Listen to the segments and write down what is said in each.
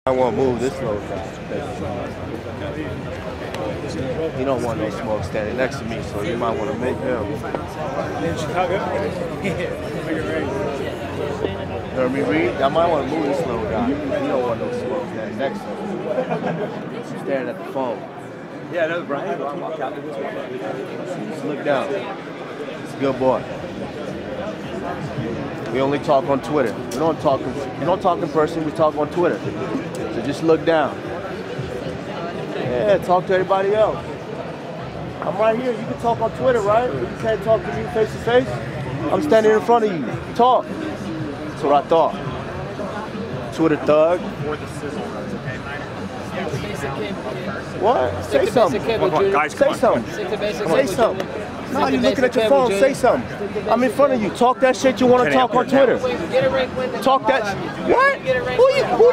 I won't move this slow guy. You don't want no smoke standing next to me, so you might want to move him. In Chicago? Heard me read? I might want to move this little guy. You don't want no smoke standing next to me. She's staring at the phone. Yeah, no, Brian. Just look down. It's a good boy. We only talk on Twitter. We don't talk in person, we talk on Twitter. So just look down. Yeah, talk to everybody else. I'm right here. You can talk on Twitter, right? You can't talk to me face to face. I'm standing in front of you. Talk. That's what I thought. Twitter thug. What? Say something. Say something. Say something. No, you're looking at your phone. Say something. I'm in front of you. Talk that shit you want to talk on Twitter. Talk that. What?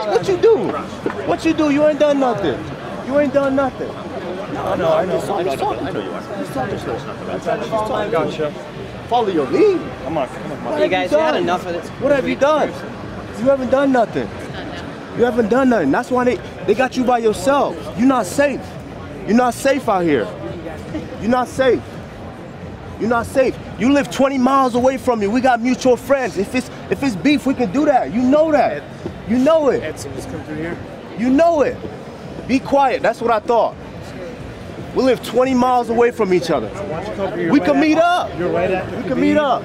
What you do? What you do? You ain't done nothing. You ain't done nothing. No, I know. I'm talking to you. I gotcha. Follow your lead. Come on. Hey guys, you had enough of this. What have you done? You haven't done nothing. You haven't done nothing. That's why they got you by yourself. You're not safe. You're not safe out here. You're not safe. You're not safe. You live 20 miles away from me. We got mutual friends. If it's beef, we can do that. You know that. You know it. Let's come through here. You know it. Be quiet. That's what I thought. We live 20 miles away from each other. We can meet up. We can meet up.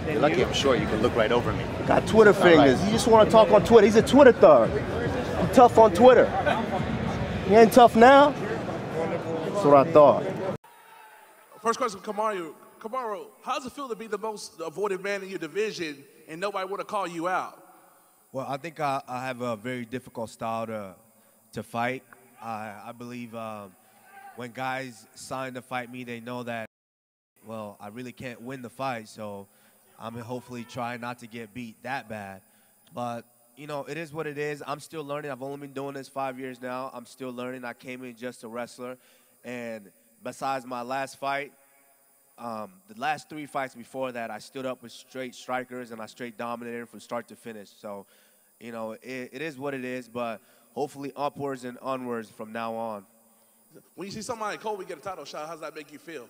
You're lucky I'm sure you can look right over me. Got Twitter fingers. You just want to talk on Twitter. He's a Twitter thug. He's tough on Twitter. He ain't tough now. That's what I thought. First question, Kamaru. Kamaru, how does it feel to be the most avoided man in your division and nobody want to call you out? Well, I think I have a very difficult style to fight. I believe when guys sign to fight me, they know that, well, I really can't win the fight, so I'm hopefully trying not to get beat that bad. But, you know, it is what it is. I'm still learning. I've only been doing this 5 years now. I'm still learning. I came in just a wrestler, and besides my last fight, the last 3 fights before that, I stood up with straight strikers and I straight dominated from start to finish. So, you know, it is what it is, but hopefully upwards and onwards from now on. When you see somebody like Kobe get a title shot, how does that make you feel?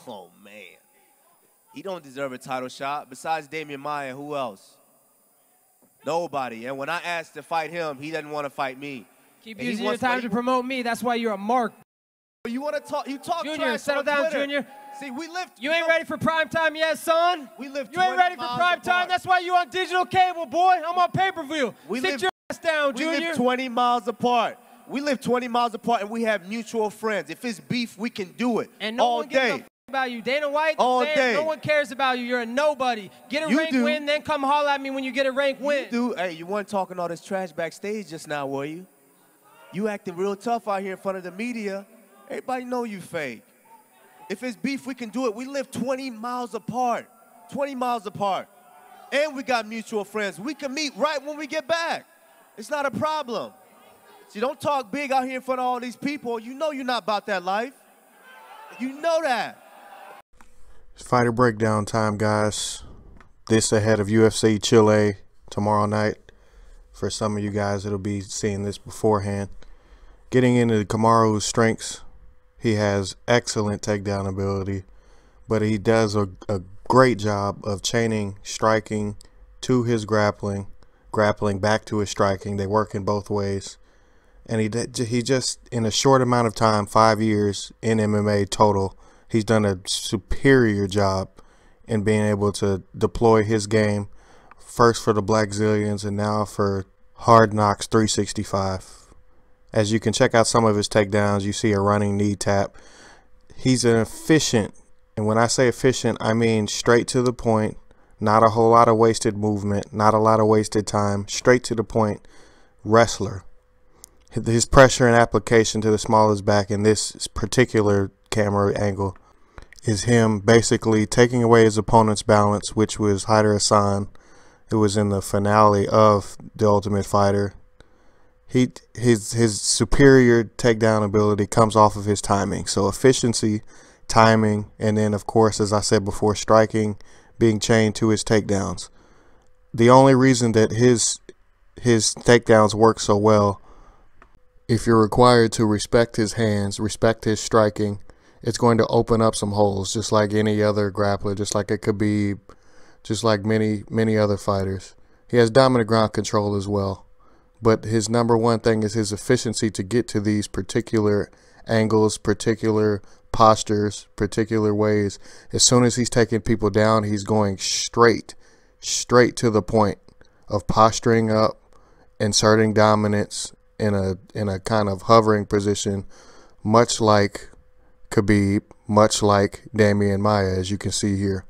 Oh, man. He don't deserve a title shot. Besides Damian Maya, who else? Nobody. And when I asked to fight him, he doesn't want to fight me. Keep using your time to promote me. That's why you're a mark. You want to talk? You talk Junior, trash settle on down, Twitter. Junior. See, we live. You ain't ready for prime time yet, son. We live. You ain't ready for prime time. That's why you on digital cable, boy. I'm on pay-per-view. Sit your ass down, Junior. We live 20 miles apart. We live 20 miles apart, and we have mutual friends. If it's beef, we can do it and no all one day. Gives a about you. Dana White, all day. No one cares about you. You're a nobody. Get a rank win, then come holler at me when you get a rank win. You do. Hey, you weren't talking all this trash backstage just now, were you? You acting real tough out here in front of the media. Everybody know you fake. If it's beef, we can do it. We live 20 miles apart. 20 miles apart. And we got mutual friends. We can meet right when we get back. It's not a problem. So don't talk big out here in front of all these people. You know you're not about that life. You know that. It's fighter breakdown time, guys. This ahead of UFC Chile tomorrow night. For some of you guys, it'll be seeing this beforehand. Getting into Kamaru's strengths, he has excellent takedown ability, but he does a great job of chaining striking to his grappling back to his striking. They work in both ways. And he just, in a short amount of time, 5 years in MMA total, he's done a superior job in being able to deploy his game, first for the Black Zillions and now for Hard Knocks 365. As you can check out some of his takedowns, you see a running knee tap. He's an efficient, and when I say efficient, I mean straight to the point, not a whole lot of wasted movement, not a lot of wasted time, straight to the point wrestler. His pressure and application to the small of his back in this particular camera angle is him basically taking away his opponent's balance, which was Haider Hassan. It was in the finale of The Ultimate Fighter. His superior takedown ability comes off of his timing. So efficiency, timing, and then of course, as I said before, striking, being chained to his takedowns. The only reason that his his takedowns work so well, if you're required to respect his hands, respect his striking, it's going to open up some holes, just like any other grappler, just like it could be, just like many other fighters. He has dominant ground control as well, but his number one thing is his efficiency to get to these particular angles, particular postures, particular ways. As soon as he's taking people down, he's going straight to the point of posturing up, inserting dominance in a kind of hovering position, much like Khabib, much like Damian Maia, as you can see here.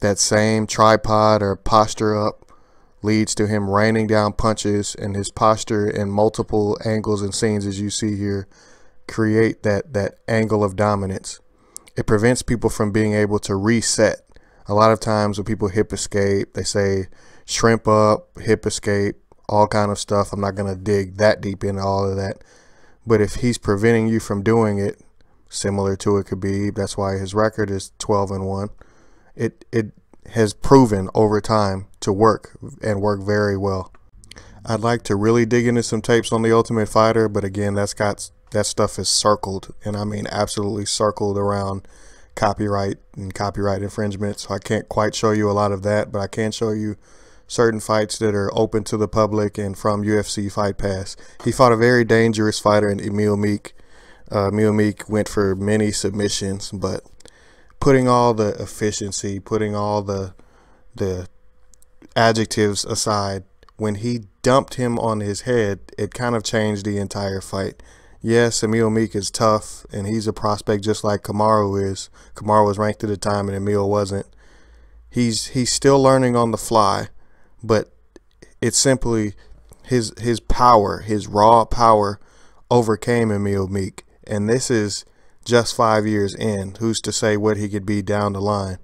That same tripod or posture up leads to him raining down punches, and his posture in multiple angles and scenes, as you see here, create that angle of dominance. It prevents people from being able to reset. A lot of times when people hip escape, they say shrimp up, hip escape, all kind of stuff. I'm not going to dig that deep into all of that. But if he's preventing you from doing it, similar to a Khabib, that's why his record is 12-1. It has proven over time to work, and work very well. I'd like to really dig into some tapes on The Ultimate Fighter, but again, that stuff is circled, and I mean absolutely circled around copyright and copyright infringement, so I can't quite show you a lot of that, but I can show you certain fights that are open to the public and from UFC Fight Pass. He fought a very dangerous fighter in Emil Meek. Emil Meek went for many submissions, but putting all the efficiency, putting all the adjectives aside, when he dumped him on his head, it kind of changed the entire fight. Yes, Emil Meek is tough, and he's a prospect just like Kamaru is. Kamaru was ranked at the time, and Emil wasn't. He's still learning on the fly, but it's simply his power, his raw power, overcame Emil Meek. And this is just 5 years in. Who's to say what he could be down the line?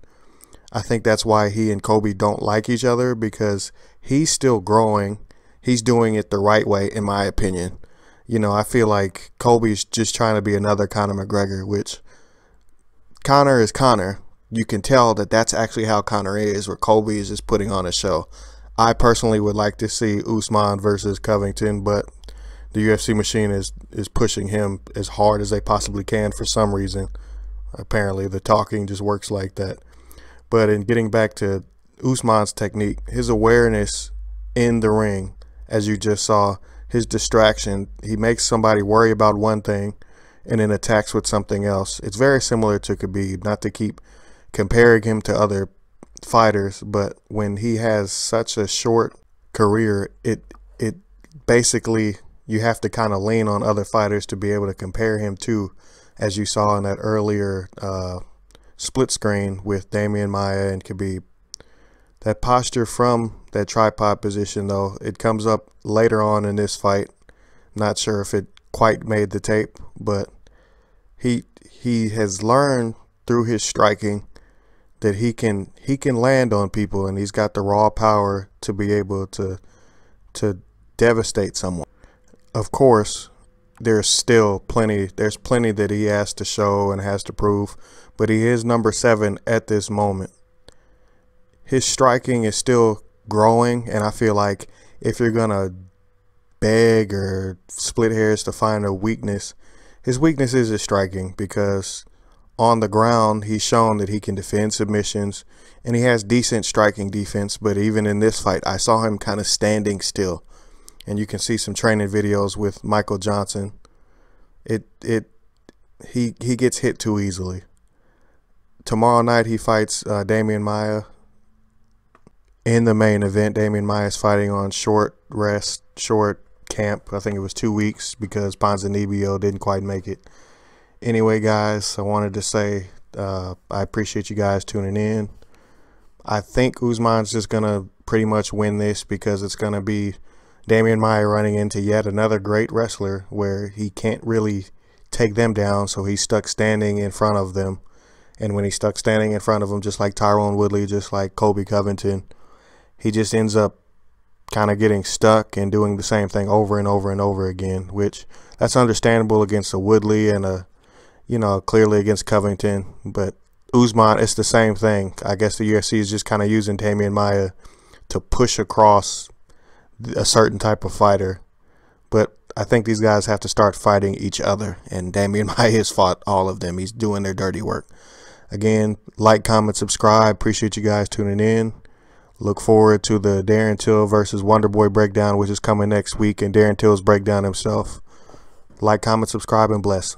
I think that's why he and Kobe don't like each other, because he's still growing. He's doing it the right way, in my opinion. You know, I feel like Kobe's just trying to be another Conor McGregor, which Conor is Conor. You can tell that that's actually how Conor is, where Kobe is just putting on a show. I personally would like to see Usman versus Covington, but the UFC machine is pushing him as hard as they possibly can for some reason. Apparently the talking just works like that. But in getting back to Usman's technique, his awareness in the ring, as you just saw, his distraction, he makes somebody worry about one thing and then attacks with something else. It's very similar to Khabib, not to keep comparing him to other fighters, but when he has such a short career, it basically, you have to kind of lean on other fighters to be able to compare him to, as you saw in that earlier split screen with Damian Maia and Khabib. That posture from that tripod position, though, it comes up later on in this fight. Not sure if it quite made the tape, but he has learned through his striking that he can land on people, and he's got the raw power to be able to devastate someone. Of course, there's plenty that he has to show and has to prove, but he is number 7 at this moment. His striking is still growing, and I feel like if you're gonna beg or split hairs to find a weakness, his weakness is his striking, because on the ground he's shown that he can defend submissions and he has decent striking defense. But even in this fight, I saw him kind of standing still, and you can see some training videos with Michael Johnson. He gets hit too easily. Tomorrow night he fights Damian Maia. In the main event, Damian Maia is fighting on short rest, short camp. I think it was 2 weeks because Ponzinibbio didn't quite make it. Anyway, guys, I wanted to say I appreciate you guys tuning in. I think Usman's just going to pretty much win this, because it's going to be Damian Maia running into yet another great wrestler where he can't really take them down, so he's stuck standing in front of them. And when he's stuck standing in front of them, just like Tyrone Woodley, just like Colby Covington, he just ends up kind of getting stuck and doing the same thing over and over and over again, which that's understandable against a Woodley and clearly against Covington. But Usman, it's the same thing. I guess the UFC is just kind of using Damian Maia to push across a certain type of fighter. But I think these guys have to start fighting each other, and Damian Maia has fought all of them. He's doing their dirty work. Again, like, comment, subscribe. Appreciate you guys tuning in. Look forward to the Darren Till versus Wonderboy breakdown, which is coming next week, and Darren Till's breakdown himself. Like, comment, subscribe, and bless.